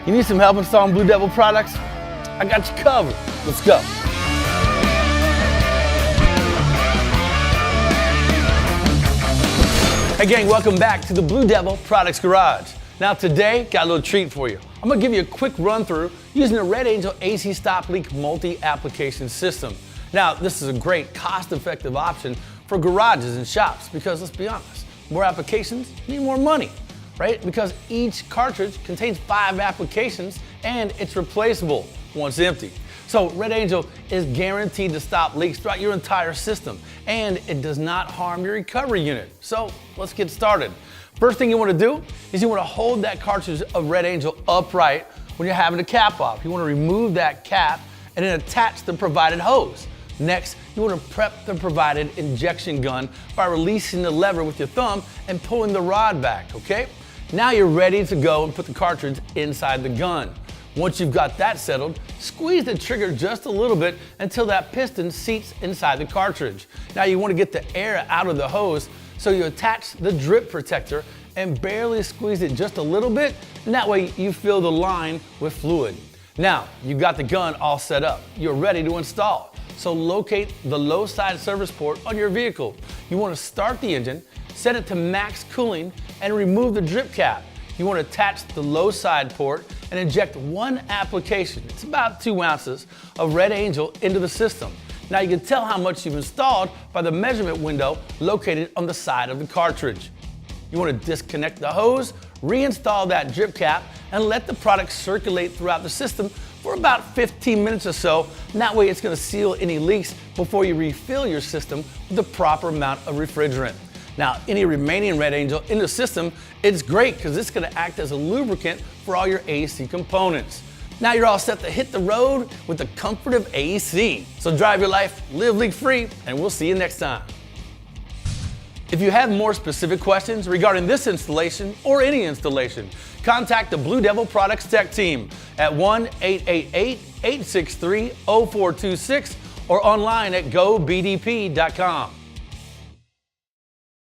You need some help installing Blue Devil products? I got you covered. Let's go. Hey gang, welcome back to the Blue Devil Products Garage. Now today, got a little treat for you. I'm gonna give you a quick run through using the Red Angel AC Stop Leak multi-application system. Now, this is a great cost-effective option for garages and shops because let's be honest, more applications need more money, right? Because each cartridge contains 5 applications and it's replaceable once empty. So Red Angel is guaranteed to stop leaks throughout your entire system and it does not harm your recovery unit. So let's get started. First thing you want to do is you want to hold that cartridge of Red Angel upright when you're having the cap off. You want to remove that cap and then attach the provided hose. Next, you want to prep the provided injection gun by releasing the lever with your thumb and pulling the rod back, okay? Now you're ready to go and put the cartridge inside the gun. Once you've got that settled, squeeze the trigger just a little bit until that piston seats inside the cartridge. Now you want to get the air out of the hose, so you attach the drip protector and barely squeeze it just a little bit, and that way you fill the line with fluid. Now, you've got the gun all set up. You're ready to install. So locate the low side service port on your vehicle. You want to start the engine, set it to max cooling, and remove the drip cap. You want to attach the low side port and inject 1 application, it's about 2 ounces, of Red Angel into the system. Now you can tell how much you've installed by the measurement window located on the side of the cartridge. You want to disconnect the hose, reinstall that drip cap, and let the product circulate throughout the system for about 15 minutes or so. And that way it's going to seal any leaks before you refill your system with the proper amount of refrigerant. Now, any remaining Red Angel in the system, it's great because it's going to act as a lubricant for all your AC components. Now you're all set to hit the road with the comfort of AC. So drive your life, live leak-free, and we'll see you next time. If you have more specific questions regarding this installation or any installation, contact the Blue Devil Products Tech Team at 1-888-863-0426 or online at gobdp.com.